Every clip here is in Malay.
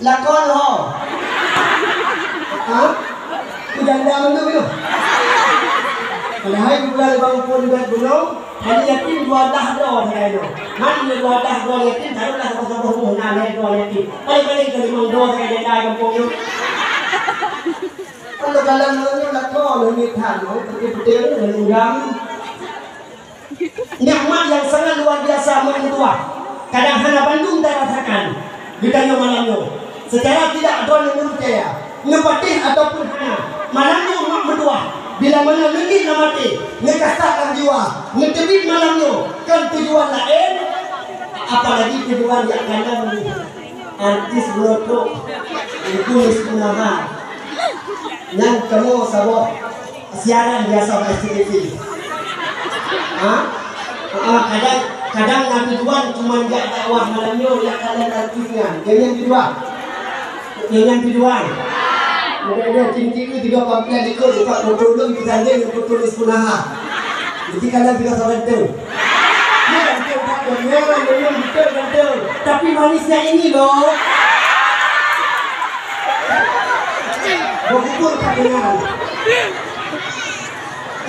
lakon ho. Ha? Kujanda mana tu? Kalau bukan bang pun buat belum, hari yatim dua dah doa saya tu. Mana dua dah doa yatim, saya dah pasal bohong nalai doa yatim. Balik ke limang doa saya dah kampung tu. Kalau kalian mana lakon ni than, betul menunggang. Nikmat yang sangat luar biasa mentua. Kadang hana Bandung tak rasakan. Ditanya malamnya. Secara tidak ada yang percaya. Ngepatih ataupun hana. Malamnya mak berdua. Bila mana negeri nak mati, ngekasahkan jiwa, ngetebit malamnya, kan tujuan lain, apalagi tujuan yang kandang ni. Artis berotok, tulis nama, yang kamu sabok siaran biasa STV. Kadang nanti tujuan cuma jak dakwah malamnya, yang kalian artisnya, yang tujuan. Ada cincin itu 3 pampilan ikut dekat motor dulu kita ada yang tulis punaha. Jadi kalian tidak sabar tu. Memang betul. Tapi manisnya ini loh. Berkumpul dengan.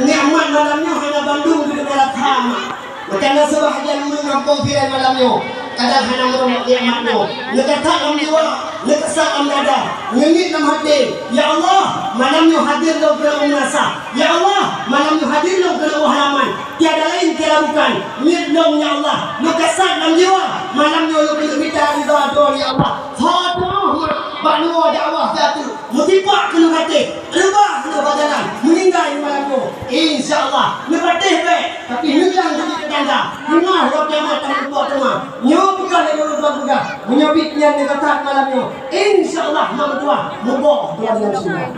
Nikmat malamnya hanya Bandung di negara sama. Makanya sebahagian orang kampung Firai malamnya. Kadang hanya meromok nikmatnya. Ngeketak dalam jiwa, ngekesak dalam dada, ngengit dalam hati. Ya Allah, malamnya hadir dalam kena menasa. Ya Allah, malamnya hadir dalam kena halaman. Tiada lain, tiada bukan. Mirlong ya Allah, ngekesak dalam jiwa. Malamnya lu kena minta ridha doa ya Allah. Faduh, baknua dakwah jatuh. Mutipak kena hati, rebah kena badanan, meninggal malamnya. InsyaAllah, nepatih baik. Tapi hilang jadi ketanda. Dengar roh kiamat tak berbuat rumah. Nyobikah lagi berbuat juga. Menyobiknya negatak malamnya. InsyaAllah nama tua. Muboh Tuhan dengan semua.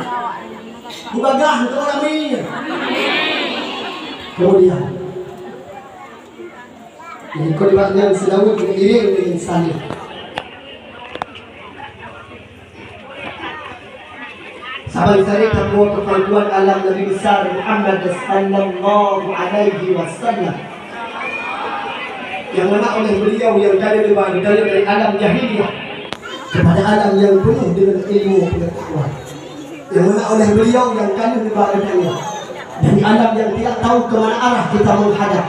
Mubagah untuk orang ini. Kemudian. Ini kolibatnya selalu beriring dengan salib. Sahabat saya takwa keperluan alam Nabi besar Muhammad sallallahu alaihi wasallam. Yang mana oleh beliau yang dari alam jahiliyah kepada alam yang penuh dengan ilmu pengetahuan. Yang mana oleh beliau yang kami diberikannya dari alam yang tidak tahu ke mana arah kita menghadap.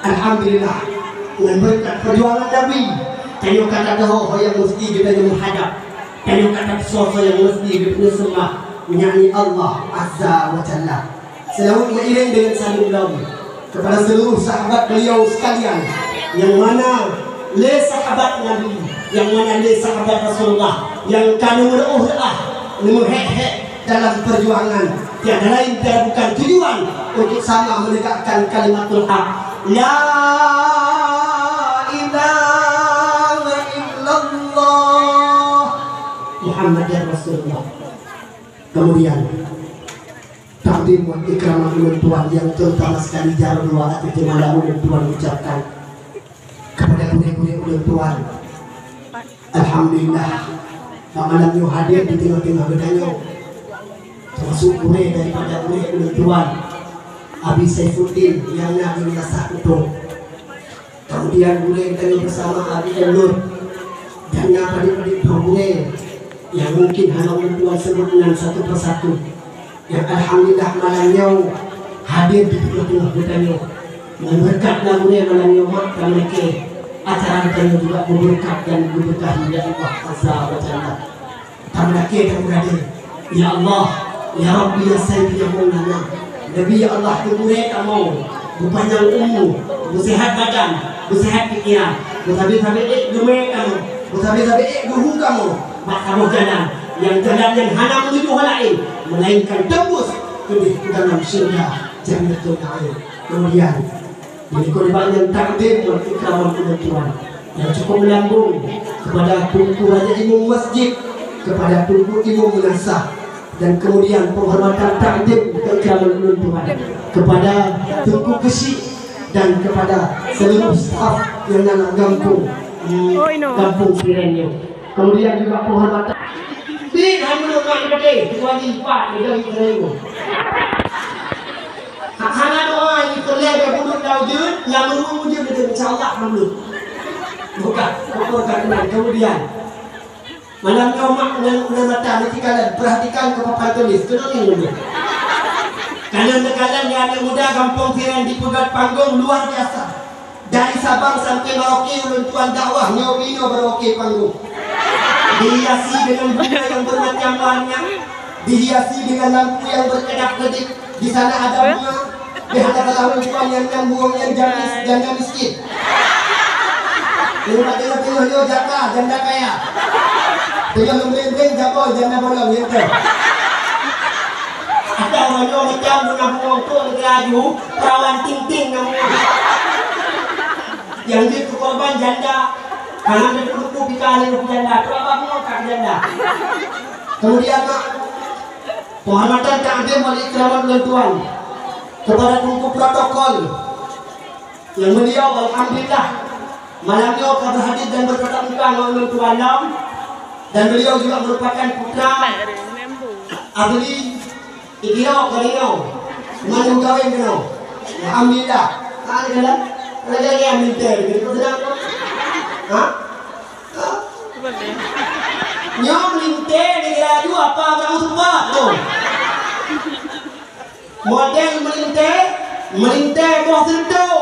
Alhamdulillah dengan berkat perjuangan Nabi. Kayu kata dah yang mesti kita menghadap. Kayu kata sosok yang mesti kita sembah. Menyanyi Allah Azza wa Jalla. Selalu mengiring dengan salim Nabi kepada seluruh sahabat beliau sekalian. Yang mana le sahabat Nabi, yang mana le sahabat Rasulullah, yang kanu mengheh dalam perjuangan. Tiada lain tiada bukan tujuan untuk sama menegakkan kalimatul haq. La ilaha illallah Muhammadar Rasulullah. Kemudian takdim wa ikramah ulun Tuhan yang terutama sekali jarum doa itu malam ulun Tuhan ucapkan kepada guru-guru ulun Tuhan. Alhamdulillah malam yang hadir di tengah-tengah bedanya termasuk guru daripada guru ulun Tuhan Abi Saifuddin yang Nabi Nasah itu. Kemudian guru yang bersama Abi Nur dan yang adik-adik guru yang mungkin hanya Tuhan sebut dengan satu persatu. Yang Alhamdulillah malamnya hadir di tengah-tengah bedanya. Berkat lagunya malamnya maka mereka acara kita juga berkat dan berberkahi ya Allah Azza wa Jalla. Mereka yang berada ya Allah ya Rabbi ya Sayyidi ya Maulana Nabi ya Allah kemudian kamu berpanjang umur, bersehat badan, bersehat pikiran, bertabik-tabik gemuk kamu, bertabik-tabik guhu kamu. Maka jalan yang hana menuju hal lain melainkan tembus ke dalam syurga Jannatul Na'im. Kemudian ini korban yang takdim dan ikram oleh Tuhan yang cukup melambung kepada Tunku Raja Imam Masjid, kepada Tunku Imam Munasah, dan kemudian penghormatan takdim dan ikram oleh Tuhan kepada Tunku Kesyik dan kepada seluruh staf yang dalam kampung Firenyo. Kemudian juga penghormatan di menurut gede kecuali Pak dari Firenyo. Hana doa ini terlihat mulut daujud yang menunggu dengan insyaallah mulut. Bukan kemudian Malam nyomak udah mata nanti kalian perhatikan ke papan tulis. Kenapa ini? Kanan kanan yang anak muda kampung Tiran dipegat panggung luar biasa. Dari Sabang sampai Merauke ulun-tuan dakwah nyobino Merauke panggung. Dihiasi dengan bunga yang bermacam-macam, dihiasi dengan lampu yang berkedap-kedip. Di sana ada bunga, di hadapan ulun-tuan yang buang yang janda miskin. Lima tengok jaka janda kaya. Tengok lumreng jabo janda bolong yang tu. Ada orang macam bunga buang tu laju perawan ting-ting namanya. Yang dia korban janda, karena dia perlu bikali janda, berapa mau tak janda. Kemudian penghormatan tak ada balik kerabat tuan kepada tungku protokol yang beliau alhamdulillah malamnya kabar hadir dan berkata muka dengan tuan dan beliau juga merupakan putra Abdi Ikiro Karino mana kawin kena alhamdulillah ada kan ada lagi yang minta gitu sedang ha nyom linte di laju apa kamu semua tuh model melinte bawah sentuh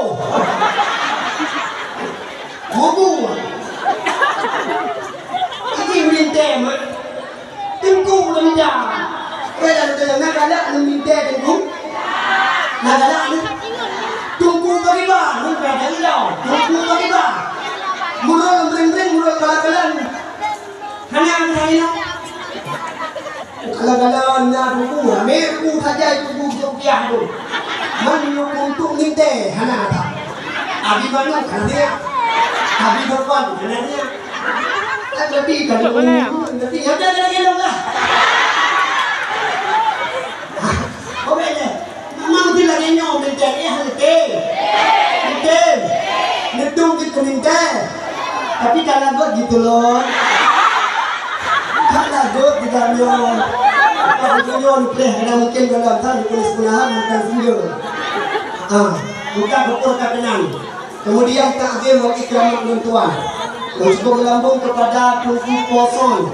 mobu ini melinte mah tengku belum jam kalau nak ada melinte tengku nak ada tungku bagaimana mun pada ilau tungku bagaimana mula ring mula kalah-kalah hanya berani kalah-kalah nak tungku meru saja tungku rupiah tu man untuk minte hana tak abi mana kerja abi berpan kerja tak lebih kalau lebih ada lagi lah okey memang tidak nyom minte hante Nedung gitu minta. Tapi kalau buat gitu loh. Kalau buat di dalam kalau tunjuk ada mungkin dalam sana tulis pelahan bukan video. Bukan betul katenan. Kemudian takzim wa ikram tuan. Untuk melambung kepada Tungku Poson.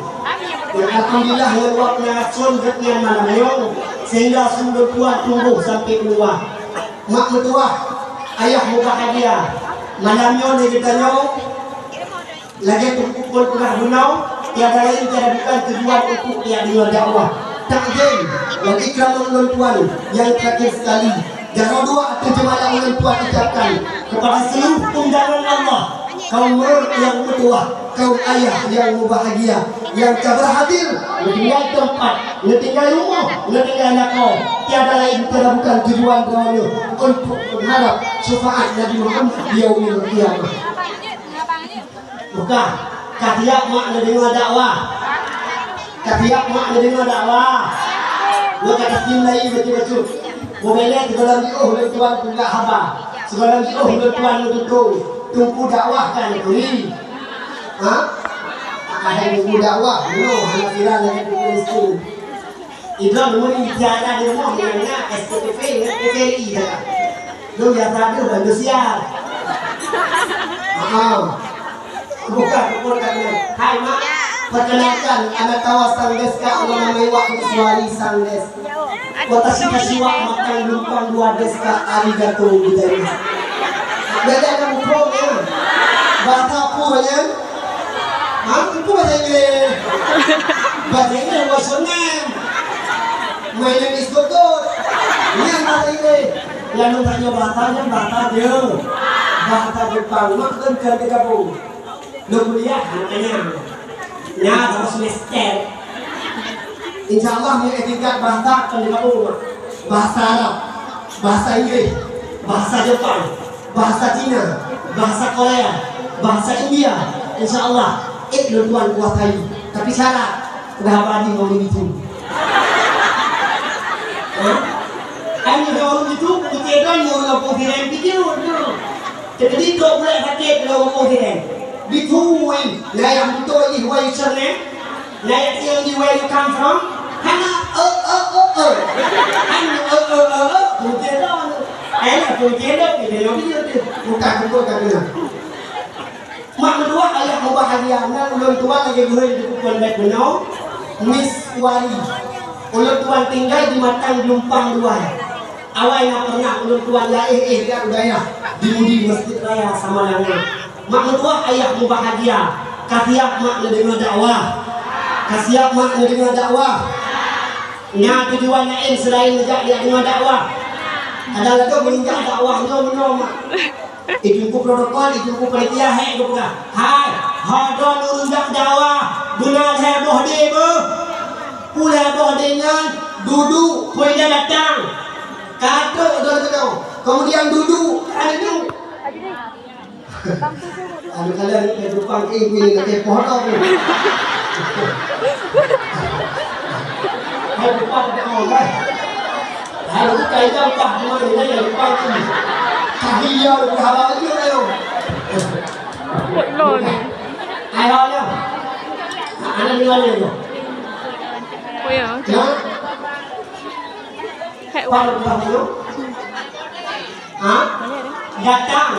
Yang alhamdulillah lewatnya sun dengan malamnya sehingga sumber tuan tumbuh sampai keluar. Mak mertua, ayah bahagia. Malamnya dia ditanya lagi kumpul pernah gunau tiada lain tiada bukan tujuan untuk dia dengar dakwah takzim wa ikram tuan yang terakhir sekali jangan dua atau jemaah ulun tuan ucapkan kepada seluruh undangan Allah kaum mer yang bertuah kaum ayah yang bahagia yang kabar hadir tinggal tempat tinggal rumah tinggal anak kau tiada lain tiada bukan tujuan kamu untuk mengharap syafaat Nabi Muhammad di yaumil qiyamah bukan katiak mak ada dengar dakwah katiak mak ada dengar dakwah lu kata simlai betul-betul mobilnya di dalam oleh tuan juga haba segala oleh tuan itu tunggu dakwah kan kuri ada tunggu dakwah no hanya kira lagi itu itu nomor bicara di rumah namanya STP PPI dah lu biasa ada bantu siap bukan hai mak perkenalkan anak tawa Sangdeska orang mewah suari Sangdes watashi kashiwa makan lumpang dua deska arigato gozaimasu beda dengan bukunya bahasa apanya itu bahasa Inggris maksudnya mainan isbotut ini yang bahasa Inggris yang tanya bahasanya bahasa dia bahasa Jepang maksudnya kerja gabung lu kuliah katanya harus semester insya Allah yang tingkat bahasa akan digabung bahasa Arab bahasa Inggris bahasa Jepang bahasa Cina bahasa Korea bahasa India insya Allah lu tuan kuasai tapi syarat udah abadi mau begitu kan udah orang itu kutiran mau ngapung direm video jadi kau boleh pakai kalau ngapung direm between la yang betul ni where you turn la yang ni where you come from hana hana putiran pujian kita lo bukan betul kan mak menua ayah mau bahagia ngan ulun tuan lagi gue di kupuan baik menau Miss Wali ulun tuan tinggal di Matang Lumpang Luar awal yang pernah ulun tuan dia udah ya di Masjid Raya sama lana mak menua ayah mau bahagia kasiap mak menerima dakwah kasiap mak menerima dakwah nya tujuan lain selain ngejak dia dengan dakwah kadang-kadang menginjak dakwahnya menolak itu protokol itu panitia hek tu bukan hai hadon urunjak dakwah benar heboh dia be pula heboh dengan duduk dia datang kata tu kemudian duduk ada kalian ke depan ini ke pohon tu hai depan ada orang hai lu kai jam tak mana ni depan tu dia udah habis aja ayo. Lo ni. Ayo ayo. Anak ni mana tu? Oh ya. Hei, apa tu? Datang.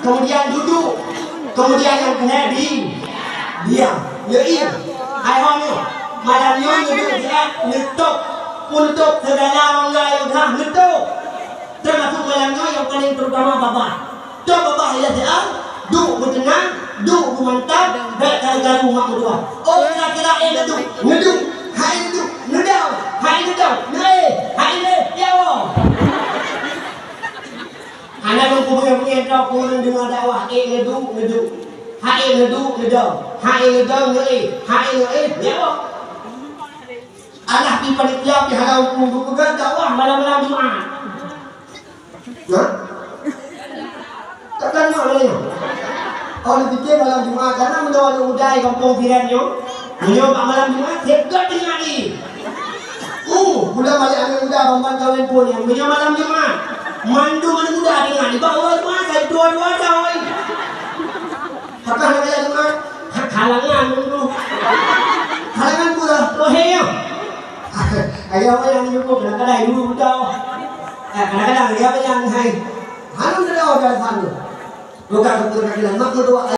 Kemudian duduk. Kemudian yang kena diam. Ya iya. Ayo ayo. Malam ni dia nutup untuk segala orang yang dah nutup. Termasuk malamnya yang paling terutama babah. Coba babah ya dia, duk bertenang, duk bermantap, baik garu mak berdua. Oh kira-kira ngeduk, hai ngeduk, ngedau, hai ngedau, hai ya wo. Anak yang punya kau kurang dengar dakwah, ngeduk, hai ngeduk, ngedau, hai ngedau, hai ya wo. Anak di panitia pihak umum bukan dakwah malam-malam Jumat. Hah? Takkan mana ni? Orang fikir malam Jumat karena mendoa udai kampung Firanyo. Menyoba malam Jumat hebat dengan ni. Budak balik ambil muda bamban kawin pun yang menyoba malam Jumat. Mandu mana muda dengan ni. Bawa Jumat saya dua-dua dah. Takkan nak kaya Jumat? Halangan dulu. Halangan pula. Oh hei. Ayah yang menyebut kadang-kadang dulu dah. Kadang-kadang dia apa yang hai, hanum dah orang sana. Bukan betul kadang-kadang mak berdua.